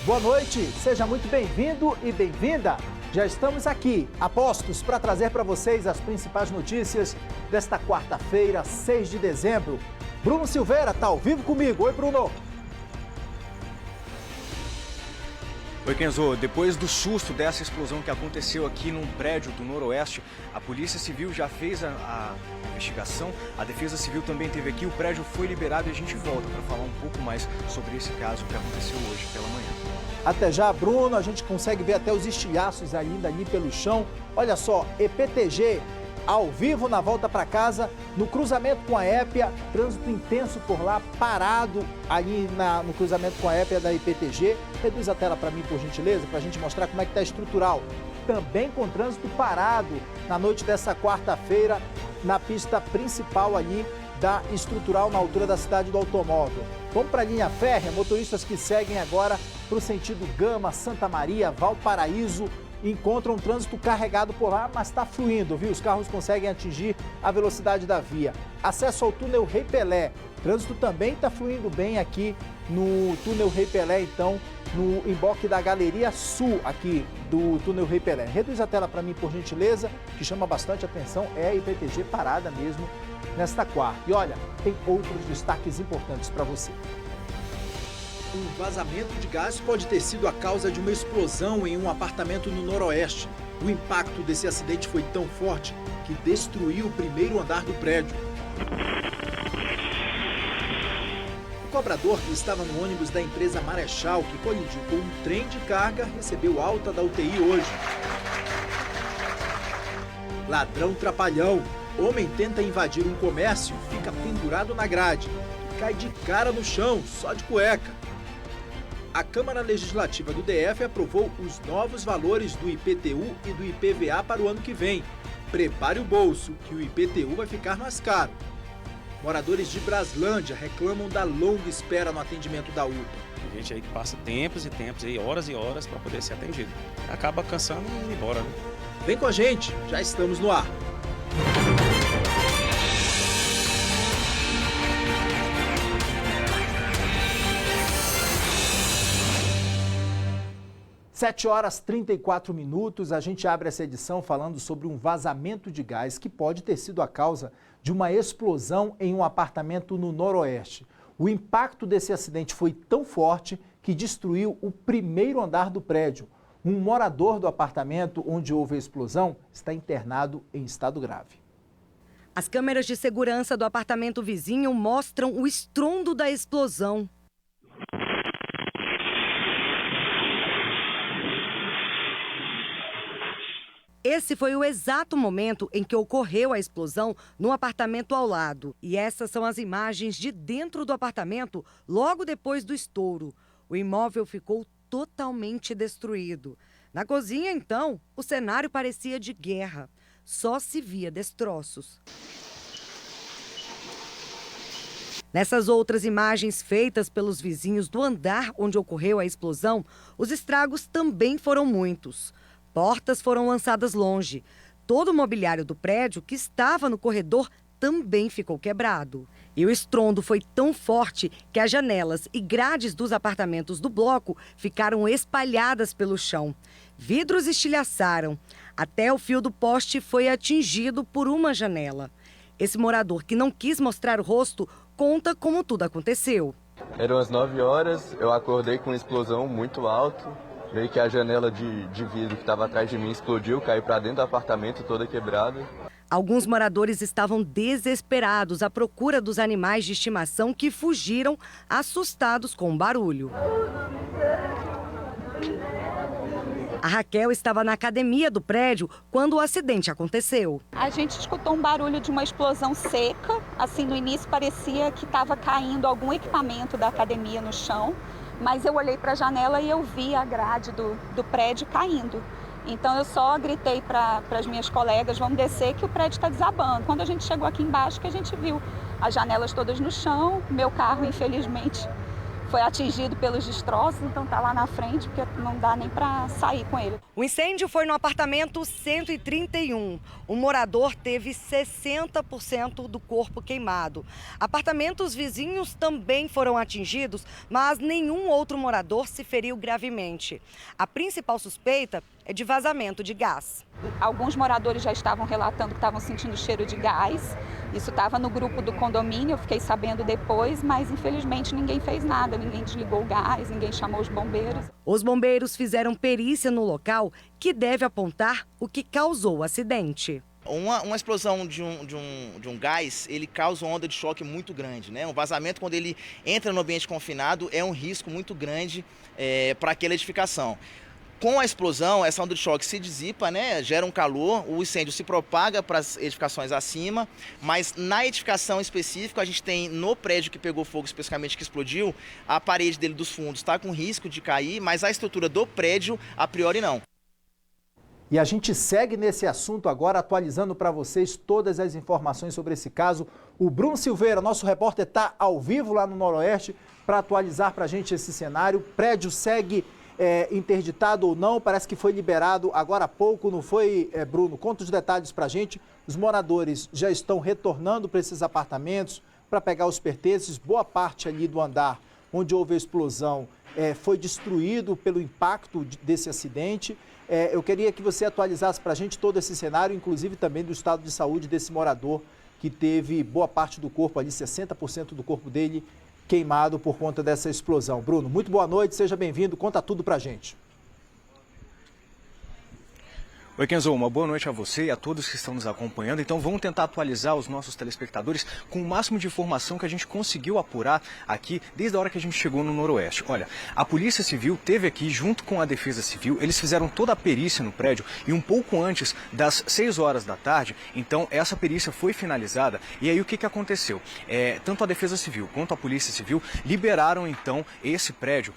Boa noite, seja muito bem-vindo e bem-vinda. Já estamos aqui, a postos, para trazer para vocês as principais notícias desta quarta-feira, 6 de dezembro. Bruno Silveira está ao vivo comigo. Oi, Bruno. Oi, Kenzo. Depois do susto dessa explosão que aconteceu aqui num prédio do Noroeste, a Polícia Civil já fez a investigação, a Defesa Civil também esteve aqui, o prédio foi liberado e a gente volta para falar um pouco mais sobre esse caso que aconteceu hoje pela manhã. Até já, Bruno, a gente consegue ver até os estilhaços ainda ali pelo chão. Olha só, EPTG ao vivo na volta para casa, no cruzamento com a Épia, trânsito intenso por lá, parado ali no cruzamento com a Épia da EPTG. Reduz a tela para mim, por gentileza, para a gente mostrar como é que está estrutural. Também com trânsito parado na noite dessa quarta-feira, na pista principal ali da estrutural na altura da Cidade do Automóvel. Vamos para a linha férrea, motoristas que seguem agora para o sentido Gama, Santa Maria, Valparaíso, encontram um trânsito carregado por lá, mas está fluindo, viu? Os carros conseguem atingir a velocidade da via. Acesso ao túnel Rei Pelé. Trânsito também está fluindo bem aqui no túnel Rei Pelé, então, no emboque da Galeria Sul aqui do túnel Rei Pelé. Reduz a tela para mim, por gentileza, que chama bastante atenção, é a IPTG parada mesmo nesta quarta. E olha, tem outros destaques importantes para você. Um vazamento de gás pode ter sido a causa de uma explosão em um apartamento no Noroeste. O impacto desse acidente foi tão forte que destruiu o primeiro andar do prédio. O cobrador que estava no ônibus da empresa Marechal, que colidiu com um trem de carga, recebeu alta da UTI hoje. Ladrão trapalhão. Homem tenta invadir um comércio, fica pendurado na grade e cai de cara no chão, só de cueca. A Câmara Legislativa do DF aprovou os novos valores do IPTU e do IPVA para o ano que vem. Prepare o bolso, que o IPTU vai ficar mais caro. Moradores de Braslândia reclamam da longa espera no atendimento da UPA. Tem gente aí que passa tempos e tempos, aí, horas e horas para poder ser atendido. Acaba cansando e indo embora, né? Vem com a gente, já estamos no ar. Sete horas 34 minutos, a gente abre essa edição falando sobre um vazamento de gás que pode ter sido a causa de uma explosão em um apartamento no Noroeste. O impacto desse acidente foi tão forte que destruiu o primeiro andar do prédio. Um morador do apartamento onde houve a explosão está internado em estado grave. As câmeras de segurança do apartamento vizinho mostram o estrondo da explosão. Esse foi o exato momento em que ocorreu a explosão no apartamento ao lado. E essas são as imagens de dentro do apartamento logo depois do estouro. O imóvel ficou totalmente destruído. Na cozinha, então, o cenário parecia de guerra. Só se via destroços. Nessas outras imagens feitas pelos vizinhos do andar onde ocorreu a explosão, os estragos também foram muitos. Portas foram lançadas longe. Todo o mobiliário do prédio que estava no corredor também ficou quebrado. E o estrondo foi tão forte que as janelas e grades dos apartamentos do bloco ficaram espalhadas pelo chão. Vidros estilhaçaram. Até o fio do poste foi atingido por uma janela. Esse morador, que não quis mostrar o rosto, conta como tudo aconteceu. Eram as 9 horas, eu acordei com uma explosão muito alta. Meio que a janela de vidro que estava atrás de mim explodiu, caiu para dentro do apartamento toda quebrada. Alguns moradores estavam desesperados à procura dos animais de estimação que fugiram, assustados com o barulho. A Raquel estava na academia do prédio quando o acidente aconteceu. A gente escutou um barulho de uma explosão seca. Assim, no início parecia que estava caindo algum equipamento da academia no chão. Mas eu olhei para a janela e eu vi a grade do prédio caindo. Então eu só gritei para as minhas colegas, vamos descer que o prédio está desabando. Quando a gente chegou aqui embaixo, que a gente viu as janelas todas no chão, meu carro, infelizmente, foi atingido pelos destroços, então está lá na frente, porque não dá nem para sair com ele. O incêndio foi no apartamento 131. O morador teve 60% do corpo queimado. Apartamentos vizinhos também foram atingidos, mas nenhum outro morador se feriu gravemente. A principal suspeita é de vazamento de gás. Alguns moradores já estavam relatando que estavam sentindo cheiro de gás. Isso estava no grupo do condomínio, eu fiquei sabendo depois, mas infelizmente ninguém fez nada, ninguém desligou o gás, ninguém chamou os bombeiros. Os bombeiros fizeram perícia no local, que deve apontar o que causou o acidente. Uma explosão de um gás, ele causa uma onda de choque muito grande, né? Um vazamento, quando ele entra no ambiente confinado, é um risco muito grande para aquela edificação. Com a explosão, essa onda de choque se dissipa, né? Gera um calor, o incêndio se propaga para as edificações acima, mas na edificação específica, a gente tem no prédio que pegou fogo, especificamente que explodiu, a parede dele dos fundos está com risco de cair, mas a estrutura do prédio, a priori, não. E a gente segue nesse assunto agora, atualizando para vocês todas as informações sobre esse caso. O Bruno Silveira, nosso repórter, está ao vivo lá no Noroeste para atualizar para a gente esse cenário. O prédio segue interditado ou não, parece que foi liberado agora há pouco, não foi, Bruno? Conta os detalhes para a gente. Os moradores já estão retornando para esses apartamentos para pegar os pertences. Boa parte ali do andar onde houve a explosão foi destruído pelo impacto desse acidente. Eu queria que você atualizasse para a gente todo esse cenário, inclusive também do estado de saúde desse morador que teve boa parte do corpo ali, 60% do corpo dele queimado por conta dessa explosão. Bruno, muito boa noite, seja bem-vindo, conta tudo pra gente. Oi, Kenzo, uma boa noite a você e a todos que estão nos acompanhando. Então vamos tentar atualizar os nossos telespectadores com o máximo de informação que a gente conseguiu apurar aqui desde a hora que a gente chegou no Noroeste. Olha, a Polícia Civil esteve aqui junto com a Defesa Civil, eles fizeram toda a perícia no prédio e um pouco antes das 6 horas da tarde, então essa perícia foi finalizada. E aí o que aconteceu? Tanto a Defesa Civil quanto a Polícia Civil liberaram então esse prédio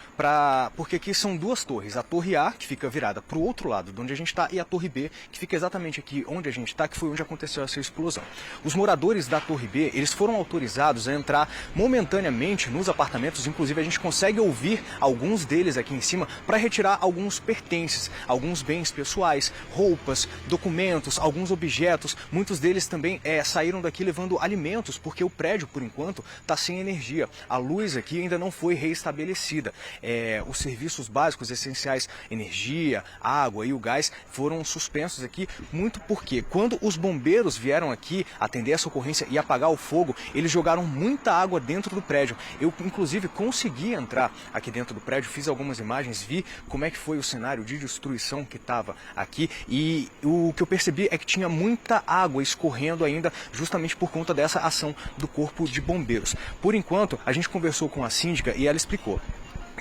porque aqui são duas torres, a Torre A, que fica virada para o outro lado de onde a gente está, e a Torre B, que fica exatamente aqui onde a gente está, que foi onde aconteceu essa explosão. Os moradores da Torre B, eles foram autorizados a entrar momentaneamente nos apartamentos, inclusive a gente consegue ouvir alguns deles aqui em cima para retirar alguns pertences, alguns bens pessoais, roupas, documentos, alguns objetos. Muitos deles também saíram daqui levando alimentos, porque o prédio, por enquanto, está sem energia. A luz aqui ainda não foi reestabelecida. Os serviços básicos, essenciais, energia, água e o gás, foram suspensos aqui, muito porque quando os bombeiros vieram aqui atender essa ocorrência e apagar o fogo, eles jogaram muita água dentro do prédio. Eu, inclusive, consegui entrar aqui dentro do prédio, fiz algumas imagens, vi como é que foi o cenário de destruição que estava aqui, e o que eu percebi é que tinha muita água escorrendo ainda, justamente por conta dessa ação do Corpo de Bombeiros. Por enquanto, a gente conversou com a síndica e ela explicou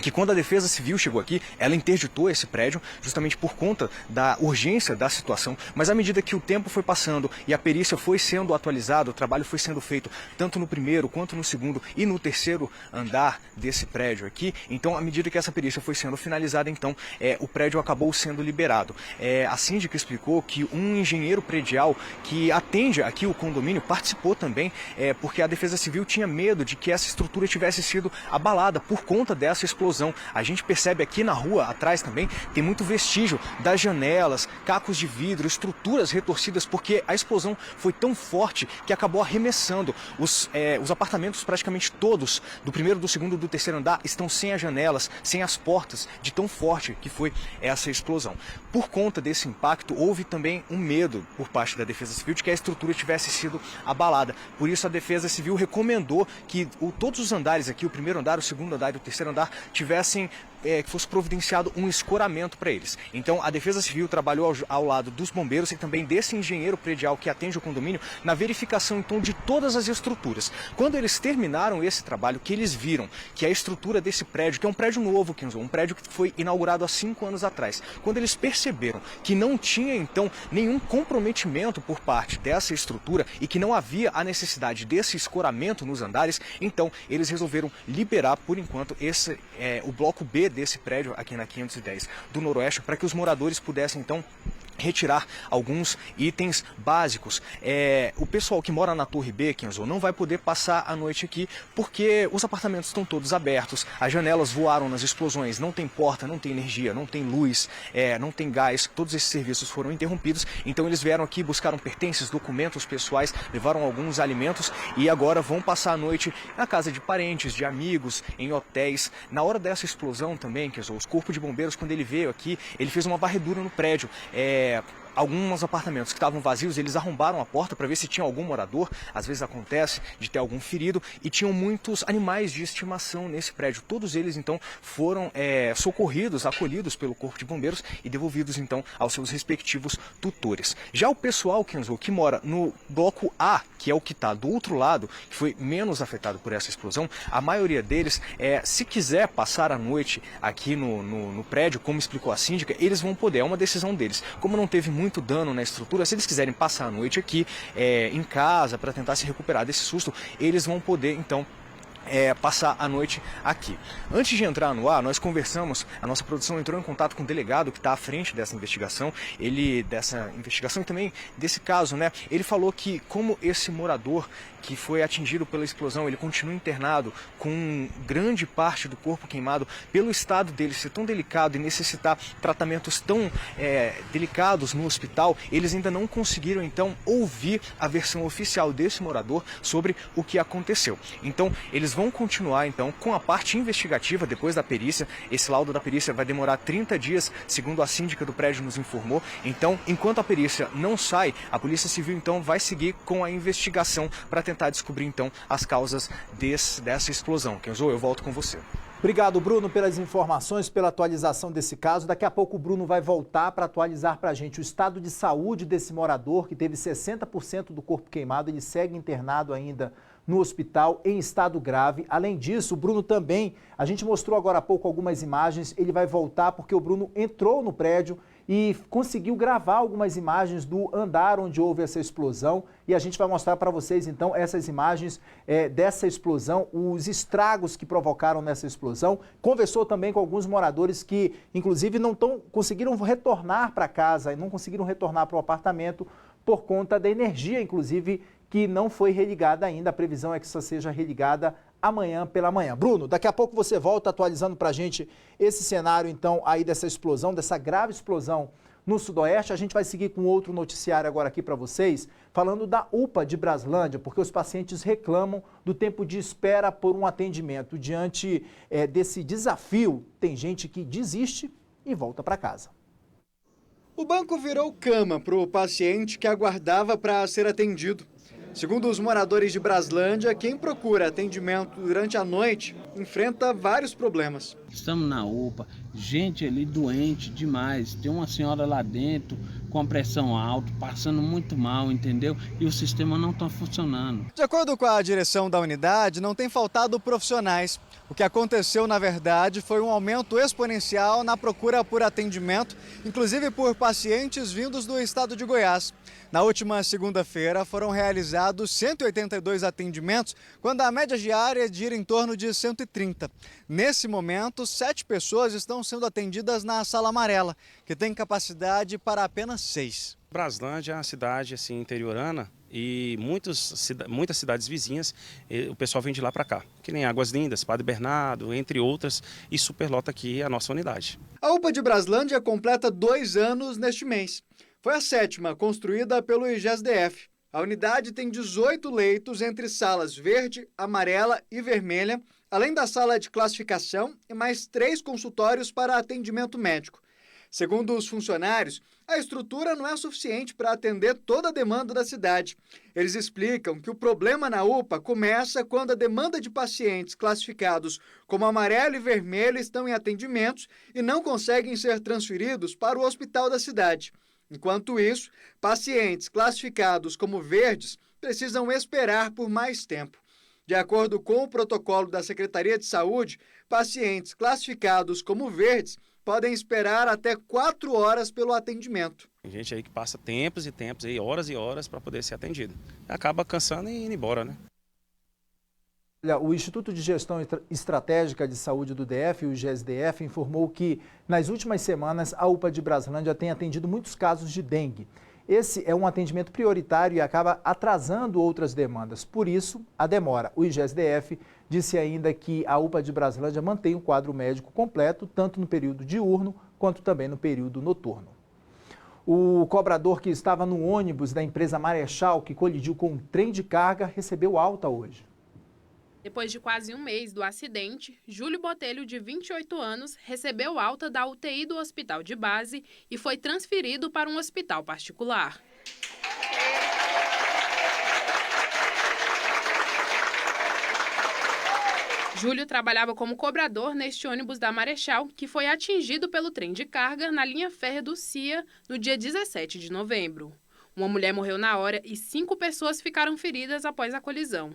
que quando a Defesa Civil chegou aqui, ela interditou esse prédio justamente por conta da urgência da situação, mas à medida que o tempo foi passando e a perícia foi sendo atualizada, o trabalho foi sendo feito tanto no primeiro quanto no segundo e no terceiro andar desse prédio aqui, então à medida que essa perícia foi sendo finalizada, então o prédio acabou sendo liberado. A síndica explicou que um engenheiro predial que atende aqui o condomínio participou também, porque a Defesa Civil tinha medo de que essa estrutura tivesse sido abalada por conta dessa explosão. A gente percebe aqui na rua atrás também, tem muito vestígio das janelas, cacos de vidro, estruturas retorcidas, porque a explosão foi tão forte que acabou arremessando. Os apartamentos praticamente todos, do primeiro, do segundo e do terceiro andar, estão sem as janelas, sem as portas, de tão forte que foi essa explosão. Por conta desse impacto, houve também um medo por parte da Defesa Civil de que a estrutura tivesse sido abalada. Por isso a Defesa Civil recomendou que todos os andares aqui, o primeiro andar, o segundo andar e o terceiro andar, tivessem que fosse providenciado um escoramento para eles. Então a Defesa Civil trabalhou ao lado dos bombeiros e também desse engenheiro predial que atende o condomínio na verificação então de todas as estruturas. Quando eles terminaram esse trabalho, que eles viram que a estrutura desse prédio, que é um prédio novo, um prédio que foi inaugurado há 5 anos atrás, quando eles perceberam que não tinha então nenhum comprometimento por parte dessa estrutura e que não havia a necessidade desse escoramento nos andares, então eles resolveram liberar por enquanto o bloco B desse prédio aqui na 510 do Noroeste, para que os moradores pudessem então retirar alguns itens básicos. O pessoal que mora na Torre B, Kenzo, não vai poder passar a noite aqui porque os apartamentos estão todos abertos, as janelas voaram nas explosões, não tem porta, não tem energia, não tem luz, não tem gás, todos esses serviços foram interrompidos, então eles vieram aqui, buscaram pertences, documentos pessoais, levaram alguns alimentos e agora vão passar a noite na casa de parentes, de amigos, em hotéis. Na hora dessa explosão também, Kenzo, os corpos de bombeiros, quando ele veio aqui, ele fez uma varredura no prédio. Alguns apartamentos que estavam vazios, eles arrombaram a porta para ver se tinha algum morador, às vezes acontece de ter algum ferido, e tinham muitos animais de estimação nesse prédio. Todos eles então foram socorridos, acolhidos pelo Corpo de Bombeiros e devolvidos então aos seus respectivos tutores. Já o pessoal, Kenzo, que mora no bloco A, que é o que está do outro lado, que foi menos afetado por essa explosão, a maioria deles, se quiser passar a noite aqui no prédio, como explicou a síndica, eles vão poder, é uma decisão deles. Como não teve muito dano na estrutura, se eles quiserem passar a noite aqui em casa para tentar se recuperar desse susto, eles vão poder então passar a noite aqui. Antes de entrar no ar, nós conversamos, a nossa produção entrou em contato com o delegado que está à frente dessa investigação, e também desse caso, né? Ele falou que como esse morador que foi atingido pela explosão, ele continua internado com grande parte do corpo queimado, pelo estado dele ser tão delicado e necessitar tratamentos tão delicados no hospital, eles ainda não conseguiram então ouvir a versão oficial desse morador sobre o que aconteceu. Então, eles vão continuar então com a parte investigativa depois da perícia. Esse laudo da perícia vai demorar 30 dias, segundo a síndica do prédio nos informou. Então, enquanto a perícia não sai, a Polícia Civil então vai seguir com a investigação para tentar descobrir então as causas dessa explosão. Kenzo, eu volto com você. Obrigado, Bruno, pelas informações, pela atualização desse caso. Daqui a pouco o Bruno vai voltar para atualizar para a gente o estado de saúde desse morador que teve 60% do corpo queimado. Ele segue internado ainda no hospital em estado grave. Além disso, o Bruno também, a gente mostrou agora há pouco algumas imagens, ele vai voltar porque o Bruno entrou no prédio e conseguiu gravar algumas imagens do andar onde houve essa explosão e a gente vai mostrar para vocês então essas imagens dessa explosão, os estragos que provocaram nessa explosão. Conversou também com alguns moradores que inclusive não conseguiram retornar para casa e não conseguiram retornar para o apartamento por conta da energia, inclusive, que não foi religada ainda. A previsão é que essa seja religada amanhã pela manhã. Bruno, daqui a pouco você volta atualizando para a gente esse cenário, então, aí dessa explosão, dessa grave explosão no Sudoeste. A gente vai seguir com outro noticiário agora aqui para vocês, falando da UPA de Braslândia, porque os pacientes reclamam do tempo de espera por um atendimento. Diante desse desafio, tem gente que desiste e volta para casa. O banco virou cama para o paciente que aguardava para ser atendido. Segundo os moradores de Braslândia, quem procura atendimento durante a noite enfrenta vários problemas. Estamos na UPA, gente ali doente demais, tem uma senhora lá dentro com a pressão alta, passando muito mal, entendeu? E o sistema não está funcionando. De acordo com a direção da unidade, não tem faltado profissionais. O que aconteceu, na verdade, foi um aumento exponencial na procura por atendimento, inclusive por pacientes vindos do estado de Goiás. Na última segunda-feira foram realizados 182 atendimentos, quando a média diária gira em torno de 130. Nesse momento, 7 pessoas estão sendo atendidas na Sala Amarela, que tem capacidade para apenas 6. Braslândia é uma cidade assim, interiorana e muitas cidades vizinhas, o pessoal vem de lá para cá, que nem Águas Lindas, Padre Bernardo, entre outras, e superlota aqui a nossa unidade. A UPA de Braslândia completa 2 anos neste mês. Foi a 7ª construída pelo IGESDF. A unidade tem 18 leitos entre salas verde, amarela e vermelha, além da sala de classificação e mais 3 consultórios para atendimento médico. Segundo os funcionários, a estrutura não é suficiente para atender toda a demanda da cidade. Eles explicam que o problema na UPA começa quando a demanda de pacientes classificados como amarelo e vermelho estão em atendimentos e não conseguem ser transferidos para o hospital da cidade. Enquanto isso, pacientes classificados como verdes precisam esperar por mais tempo. De acordo com o protocolo da Secretaria de Saúde, pacientes classificados como verdes podem esperar até 4 horas pelo atendimento. Tem gente aí que passa tempos e tempos, aí, horas e horas para poder ser atendido. Acaba cansando e indo embora, né? O Instituto de Gestão Estratégica de Saúde do DF, o IGESDF, informou que nas últimas semanas a UPA de Brasilândia tem atendido muitos casos de dengue. Esse é um atendimento prioritário e acaba atrasando outras demandas. Por isso, a demora. O IGESDF disse ainda que a UPA de Brasilândia mantém o quadro médico completo, tanto no período diurno quanto também no período noturno. O cobrador que estava no ônibus da empresa Marechal, que colidiu com um trem de carga, recebeu alta hoje. Depois de quase um mês do acidente, Júlio Botelho, de 28 anos, recebeu alta da UTI do hospital de base e foi transferido para um hospital particular. Júlio trabalhava como cobrador neste ônibus da Marechal, que foi atingido pelo trem de carga na linha férrea do CIA no dia 17 de novembro. Uma mulher morreu na hora e 5 pessoas ficaram feridas após a colisão.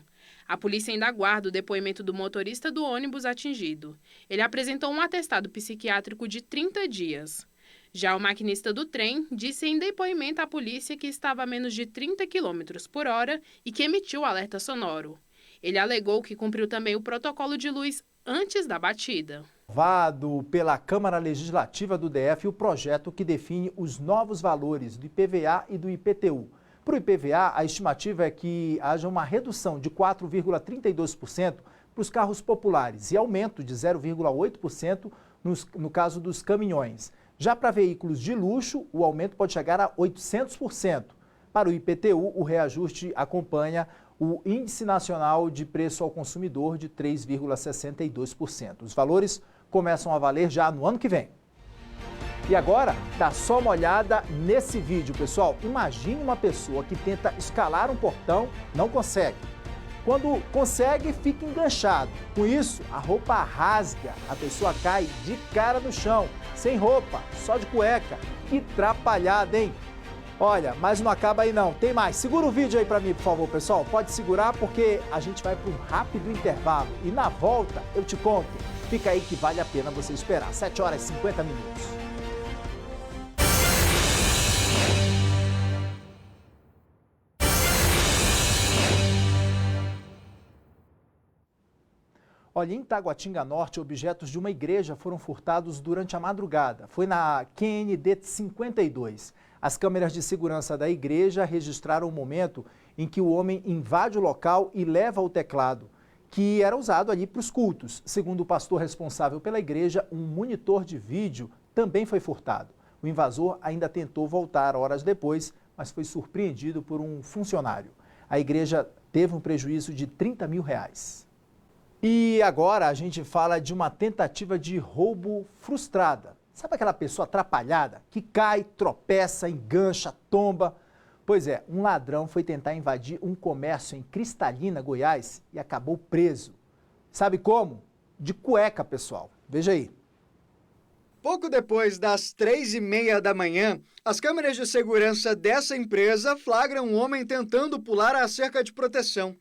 A polícia ainda aguarda o depoimento do motorista do ônibus atingido. Ele apresentou um atestado psiquiátrico de 30 dias. Já o maquinista do trem disse em depoimento à polícia que estava a menos de 30 km por hora e que emitiu o alerta sonoro. Ele alegou que cumpriu também o protocolo de luz antes da batida. Aprovado pela Câmara Legislativa do DF o projeto que define os novos valores do IPVA e do IPTU. Para o IPVA, a estimativa é que haja uma redução de 4,32% para os carros populares e aumento de 0,8% no caso dos caminhões. Já para veículos de luxo, o aumento pode chegar a 800%. Para o IPTU, o reajuste acompanha o Índice Nacional de Preço ao Consumidor de 3,62%. Os valores começam a valer já no ano que vem. E agora, dá só uma olhada nesse vídeo, pessoal. Imagine uma pessoa que tenta escalar um portão, não consegue. Quando consegue, fica enganchado. Com isso, a roupa rasga, a pessoa cai de cara no chão, sem roupa, só de cueca. Que trapalhada, hein? Olha, mas não acaba aí não, tem mais. Segura o vídeo aí pra mim, por favor, pessoal. Pode segurar porque a gente vai para um rápido intervalo. E na volta eu te conto. Fica aí que vale a pena você esperar. 7 horas e 50 minutos. Olha, em Taguatinga Norte, objetos de uma igreja foram furtados durante a madrugada. Foi na QND 52. As câmeras de segurança da igreja registraram o momento em que o homem invade o local e leva o teclado, que era usado ali para os cultos. Segundo o pastor responsável pela igreja, um monitor de vídeo também foi furtado. O invasor ainda tentou voltar horas depois, mas foi surpreendido por um funcionário. A igreja teve um prejuízo de R$30 mil. E agora a gente fala de uma tentativa de roubo frustrada. Sabe aquela pessoa atrapalhada que cai, tropeça, engancha, tomba? Pois é, um ladrão foi tentar invadir um comércio em Cristalina, Goiás, e acabou preso. Sabe como? De cueca, pessoal. Veja aí. Pouco depois das 3h30 da manhã, as câmeras de segurança dessa empresa flagram um homem tentando pular a cerca de proteção.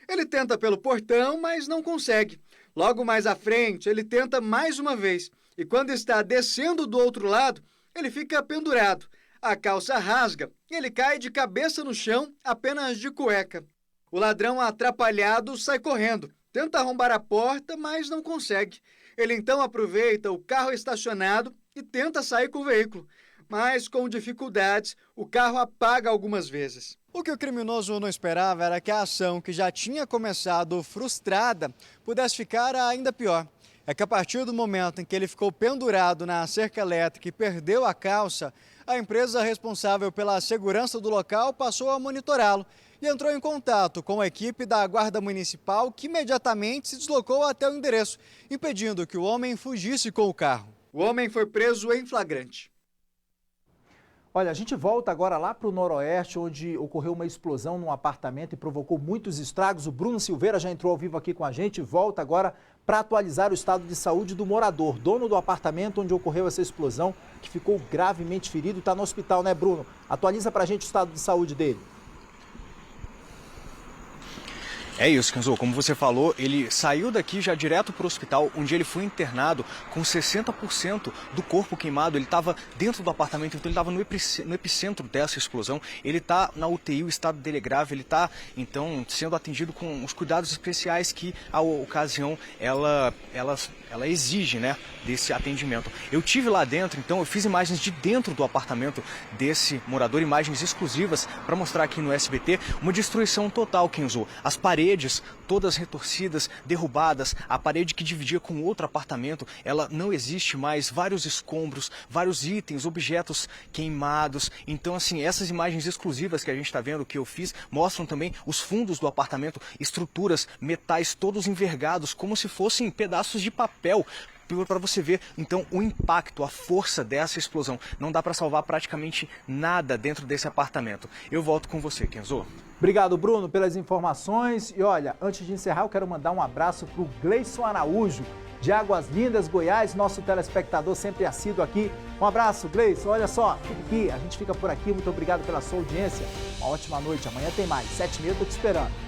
Ele tenta pelo portão, mas não consegue. Logo mais à frente, ele tenta mais uma vez. E quando está descendo do outro lado, ele fica pendurado. A calça rasga e ele cai de cabeça no chão, apenas de cueca. O ladrão atrapalhado sai correndo. Tenta arrombar a porta, mas não consegue. Ele então aproveita o carro estacionado e tenta sair com o veículo. Mas, com dificuldades, o carro apaga algumas vezes. O que o criminoso não esperava era que a ação, que já tinha começado frustrada, pudesse ficar ainda pior. É que a partir do momento em que ele ficou pendurado na cerca elétrica e perdeu a calça, a empresa responsável pela segurança do local passou a monitorá-lo e entrou em contato com a equipe da Guarda Municipal, que imediatamente se deslocou até o endereço, impedindo que o homem fugisse com o carro. O homem foi preso em flagrante. Olha, a gente volta agora lá para o Noroeste, onde ocorreu uma explosão num apartamento e provocou muitos estragos. O Bruno Silveira já entrou ao vivo aqui com a gente e volta agora para atualizar o estado de saúde do morador, dono do apartamento onde ocorreu essa explosão, que ficou gravemente ferido. Está no hospital, né, Bruno? Atualiza para a gente o estado de saúde dele. É isso, Kenzo. Como você falou, ele saiu daqui já direto para o hospital, onde ele foi internado com 60% do corpo queimado. Ele estava dentro do apartamento, então ele estava no epicentro dessa explosão. Ele está na UTI, o estado dele é grave. Ele está, então, sendo atendido com os cuidados especiais que a ocasião ela exige, né, desse atendimento. Eu tive lá dentro, então eu fiz imagens de dentro do apartamento desse morador, imagens exclusivas para mostrar aqui no SBT uma destruição total, Kenzo. As paredes todas retorcidas, derrubadas, a parede que dividia com outro apartamento, ela não existe mais, vários escombros, vários itens, objetos queimados. Então, assim, essas imagens exclusivas que a gente está vendo, que eu fiz, mostram também os fundos do apartamento, estruturas, metais todos envergados, como se fossem pedaços de papel, para você ver, então, o impacto, a força dessa explosão. Não dá para salvar praticamente nada dentro desse apartamento. Eu volto com você, Kenzo. Obrigado, Bruno, pelas informações. E olha, antes de encerrar, eu quero mandar um abraço para o Gleison Araújo, de Águas Lindas, Goiás, nosso telespectador sempre assíduo aqui. Um abraço, Gleison. Olha só, fica aqui, a gente fica por aqui. Muito obrigado pela sua audiência. Uma ótima noite. Amanhã tem mais. 7h30, estou te esperando.